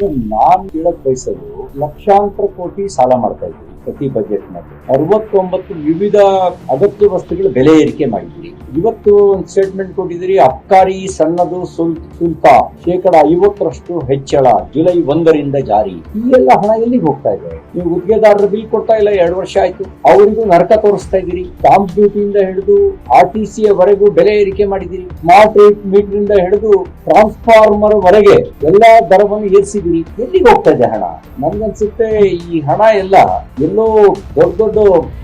ನಾನ್ ಕೇಳಕ್ ಬಯಸೋದು ಲಕ್ಷಾಂತರ ಕೋಟಿ ಸಾಲ ಮಾಡ್ತಾ ಇದ್ದೀವಿ ಪ್ರತಿ ಬಜೆಟ್ ನಲ್ಲಿ 69 ವಿವಿಧ ಅಗತ್ಯ ವಸ್ತುಗಳ ಬೆಲೆ ಏರಿಕೆ ಮಾಡಿದ್ದೀರಿ. ಇವತ್ತು ಒಂದು ಸ್ಟೇಟ್ಮೆಂಟ್ ಕೊಟ್ಟಿದ್ದೀರಿ, ಅಬ್ಕಾರಿ ಸಣ್ಣದು ಶುಲ್ಕ 50% ಹೆಚ್ಚಳ ಜುಲೈ 1ರಿಂದ ಜಾರಿ. ಈ ಎಲ್ಲ ಹಣ ಎಲ್ಲಿಗೆ ಹೋಗ್ತಾ ಇದೆ? ನೀವು ಗುತ್ತಿಗೆದಾರರ ಬಿಲ್ ಕೊಡ್ತಾ ಇಲ್ಲ, 2 ವರ್ಷ ಆಯ್ತು. ಅವರಿಗೂ ನರಕ ತೋರಿಸ್ತಾ ಇದ್ದೀರಿ. ಸ್ಟಾಂಪ್ ಡ್ಯೂಟಿಯಿಂದ ಹಿಡಿದು RTC ವರೆಗೂ ಬೆಲೆ ಏರಿಕೆ ಮಾಡಿದ್ದೀರಿ. ಸ್ಮಾರ್ಟ್ ರೇಟ್ ಮೀಟರ್ ಇಂದ ಹಿಡಿದು ಟ್ರಾನ್ಸ್ಫಾರ್ಮರ್ ವರೆಗೆ ಎಲ್ಲಾ ದರವನ್ನು ಏರಿಸಿದ್ದೀರಿ. ಎಲ್ಲಿಗೆ ಹೋಗ್ತಾ ಇದೆ ಹಣ? ನನ್ಗನ್ಸುತ್ತೆ ಈ ಹಣ ಎಲ್ಲ ಎಲ್ಲೋ ದೊಡ್ಡ ದೊಡ್ಡ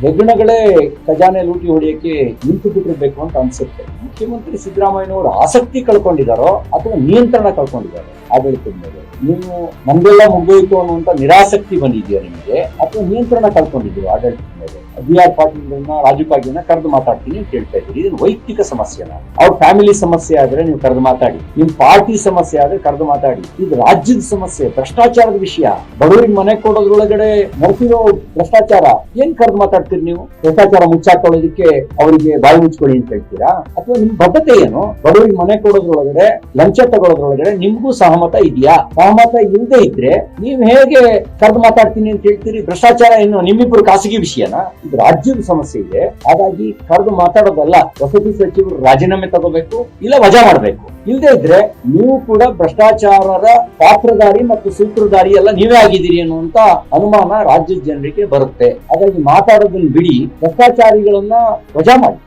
ಹೆಗ್ಗಣಗಳೇ ಖಜಾನೆ ಲೂಟಿ ಹೊಡೆಯಕ್ಕೆ ನಿಂತು ಬಿಟ್ಟಿರ್ಬೇಕು ಅಂತ ಅನ್ಸುತ್ತೆ. ಮುಖ್ಯಮಂತ್ರಿ ಸಿದ್ದರಾಮಯ್ಯನವರು ಆಸಕ್ತಿ ಕಳ್ಕೊಂಡಿದ್ದಾರೋ ಅಥವಾ ನಿಯಂತ್ರಣ ಕಳ್ಕೊಂಡಿದ್ದಾರೋ ಆಡಳಿತದ ಮೇಲೆ? ನೀವು ನಮ್ಗೆಲ್ಲ ಮುಗಿದೋಯ್ತು ಅನ್ನುವಂತ ನಿರಾಸಕ್ತಿ ಬಂದಿದೆಯಾ ನಿಮಗೆ, ಅಥವಾ ನಿಯಂತ್ರಣ ಕಳ್ಕೊಂಡಿದ್ದೀವಿ ಆಡಳಿತದ ಮೇಲೆ? BR ಪಾಟೀಲ್ನ ರಾಜು ಕಾಗೆನ ಕರೆದು ಮಾತಾಡ್ತೀನಿ ಅಂತ ಹೇಳ್ತಾ ಇದ್ದೀರಿ. ಇದು ವೈಯಕ್ತಿಕ ಸಮಸ್ಯೆನ? ಅವ್ರ ಫ್ಯಾಮಿಲಿ ಸಮಸ್ಯೆ ಆದ್ರೆ ನೀವು ಕರೆದು ಮಾತಾಡಿ, ನಿಮ್ ಪಾರ್ಟಿ ಸಮಸ್ಯೆ ಆದ್ರೆ ಕರೆದು ಮಾತಾಡಿ. ಇದು ರಾಜ್ಯದ ಸಮಸ್ಯೆ, ಭ್ರಷ್ಟಾಚಾರದ ವಿಷಯ. ಬಡವರಿಗೆ ಮನೆ ಕೊಡೋದ್ರೊಳಗಡೆ ನಡೆಸಿರೋ ಭ್ರಷ್ಟಾಚಾರ ಏನ್ ಕರೆದು ಮಾತಾಡ್ತೀರಿ ನೀವು? ಭ್ರಷ್ಟಾಚಾರ ಮುಚ್ಚಾಕೊಳ್ಳೋದಕ್ಕೆ ಅವರಿಗೆ ಬಾಯಿ ಮುಚ್ಕೊಳ್ಳಿ ಅಂತ ಹೇಳ್ತೀರಾ? ಅಥವಾ ನಿಮ್ ಬದ್ಧತೆ ಏನು? ಬಡವರಿಗೆ ಮನೆ ಕೊಡೋದ್ರೊಳಗಡೆ, ಲಂಚ ತಗೊಳ್ಳೋದ್ರೊಳಗಡೆ ನಿಮ್ಗೂ ಸಹಮತ ಇದೆಯಾ? ಸಹಮತ ಇಲ್ಲದೆ ಇದ್ರೆ ನೀವ್ ಹೇಗೆ ಕರೆದು ಮಾತಾಡ್ತೀನಿ ಅಂತ ಹೇಳ್ತೀರಿ? ಭ್ರಷ್ಟಾಚಾರ ಏನು ನಿಮ್ಮಿಬ್ಬರು ಖಾಸಗಿ ವಿಷಯನಾ? ಇದು ರಾಜ್ಯದ ಸಮಸ್ಯೆ ಇದೆ. ಹಾಗಾಗಿ ಕರೆದು ಮಾತಾಡೋದಲ್ಲ, ವಸತಿ ಸಚಿವರು ರಾಜೀನಾಮೆ ತಗೋಬೇಕು, ಇಲ್ಲ ವಜಾ ಮಾಡಬೇಕು. ಇಲ್ಲದೆ ಇದ್ರೆ ನೀವು ಕೂಡ ಭ್ರಷ್ಟಾಚಾರರ ಪಾತ್ರಧಾರಿ ಮತ್ತು ಸೂತ್ರಧಾರಿ ಎಲ್ಲ ನೀವೇ ಆಗಿದ್ದೀರಿ ಅನ್ನುವಂತ ಅನುಮಾನ ರಾಜ್ಯದ ಜನರಿಗೆ ಬರುತ್ತೆ. ಹಾಗಾಗಿ ಮಾತಾಡೋದನ್ನ ಬಿಡಿ, ಭ್ರಷ್ಟಾಚಾರಿಗಳನ್ನ ವಜಾ ಮಾಡಿ.